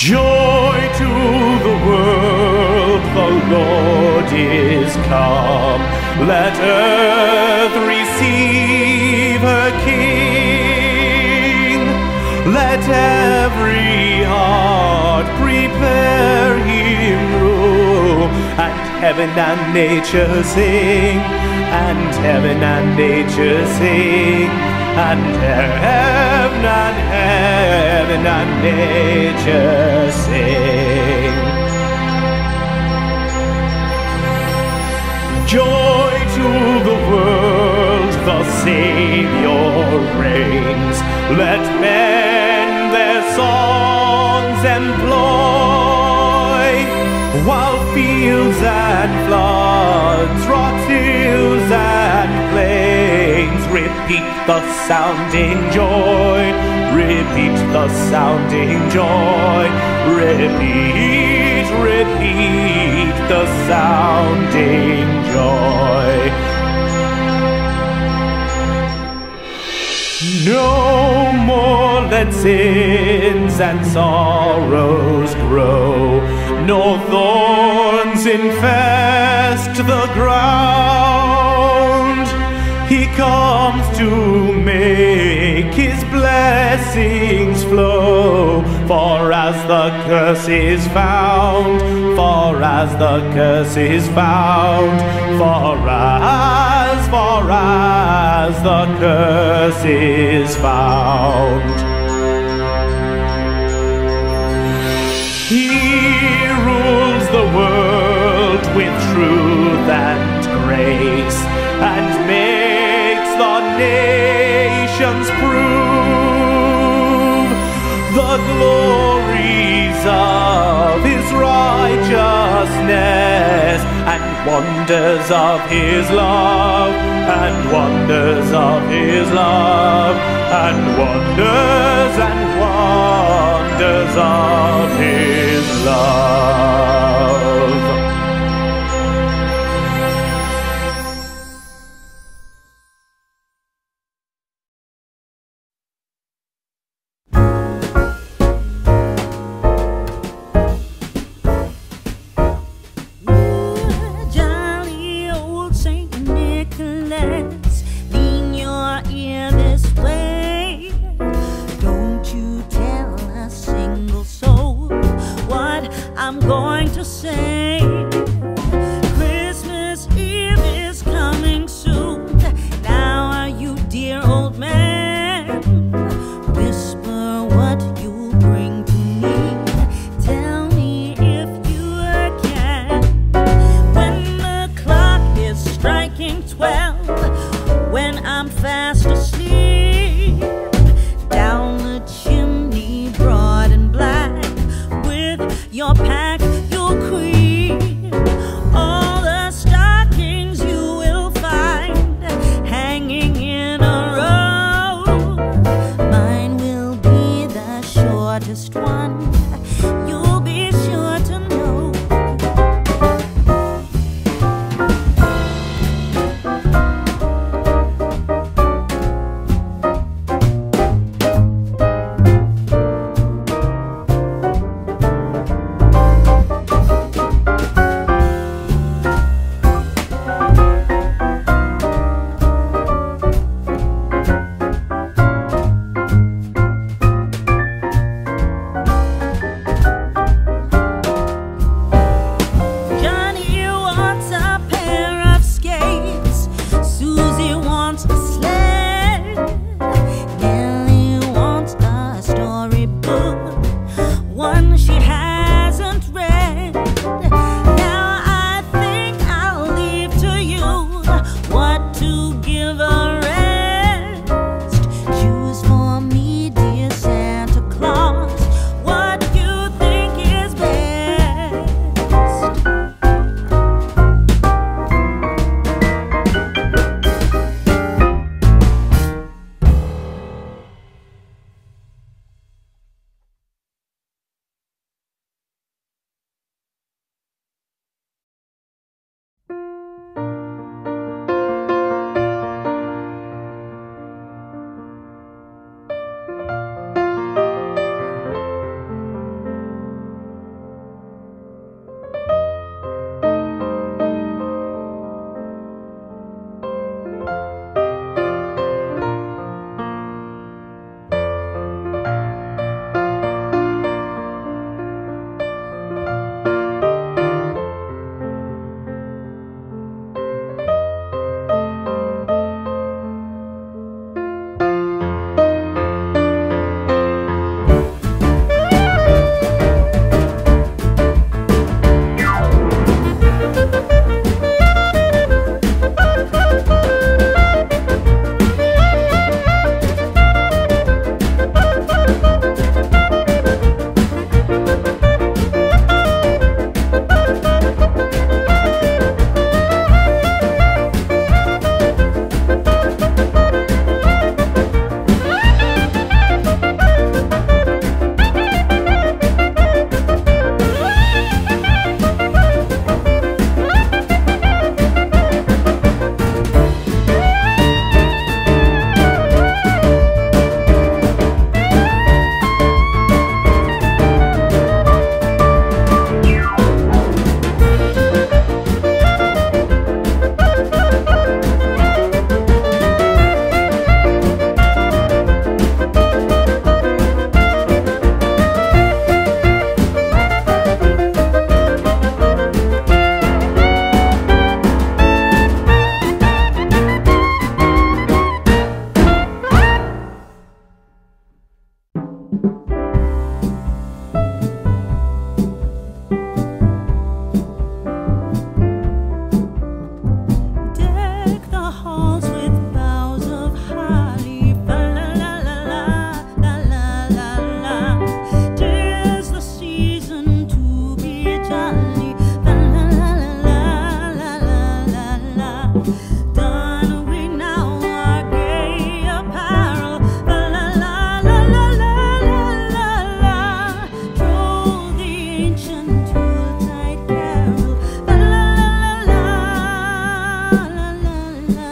Joy to the world, the Lord is come. Let earth receive her King. Let every heart prepare him room. And heaven and nature sing, and heaven and nature sing, and heaven and nature sing. Joy to the world, the Savior reigns. Let men their songs employ, while fields and floods, rocks, hills and plains repeat the sounding joy, repeat the sounding joy, repeat, repeat the sounding joy. No more let sins and sorrows grow, nor thorns infest the ground. He comes to make his blessings flow, for as the curse is found, for as the curse is found, for as the curse is found. He rules the world with truth and grace, and makes the nations prove the glories of his righteousness, and wonders of his love, and wonders of his love, and wonders of his love. I'm going to say Don we now our gay apparel. La la la la la la la la. Troll the ancient Yuletide carol. La la la la la la la.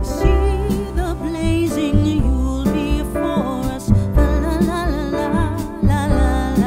See the blazing Yule before us. La la la la la la la.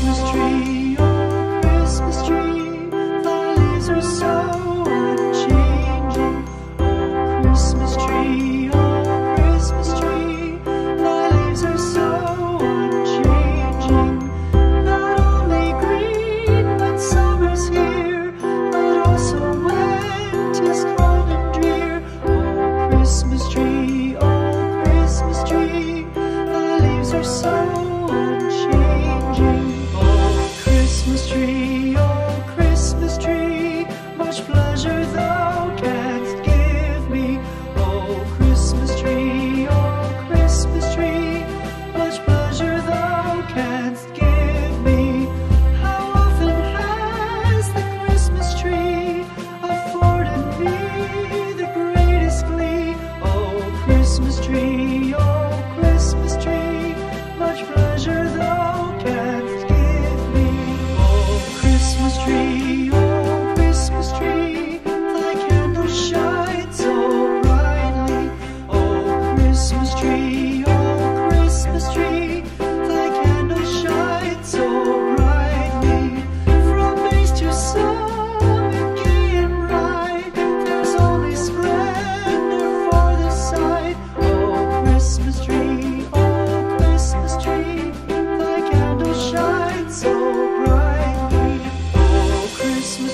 Christmas tree, oh Christmas tree, thy leaves are so unchanging. Oh Christmas tree, oh Christmas tree, thy leaves are so unchanging. Not only green when summer's here, but also when 'tis cold and drear. Oh Christmas tree, oh Christmas tree, thy leaves are so unchanging. Oh Christmas tree, much pleasure thou canst give me. Oh Christmas tree, much pleasure thou canst give me. How often has the Christmas tree afforded me the greatest glee? Oh Christmas tree, much pleasure thou canst give me. Oh Christmas tree, thy candles shine so brightly. Oh Christmas tree, thy candles shine so brightly. From base to summit, gay and bright, there's only splendor for the sight. Oh Christmas tree, thy candles shine so brightly. Oh Christmas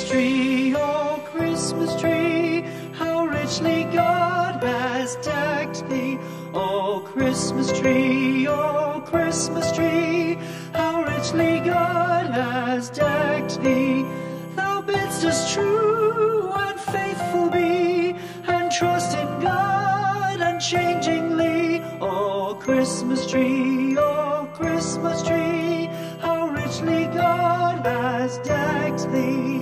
tree, how richly God has decked thee. Oh Christmas tree, how richly God has decked thee. Thou bidst us true and faithful be, and trust in God unchangingly. Oh Christmas tree, how richly God has decked thee.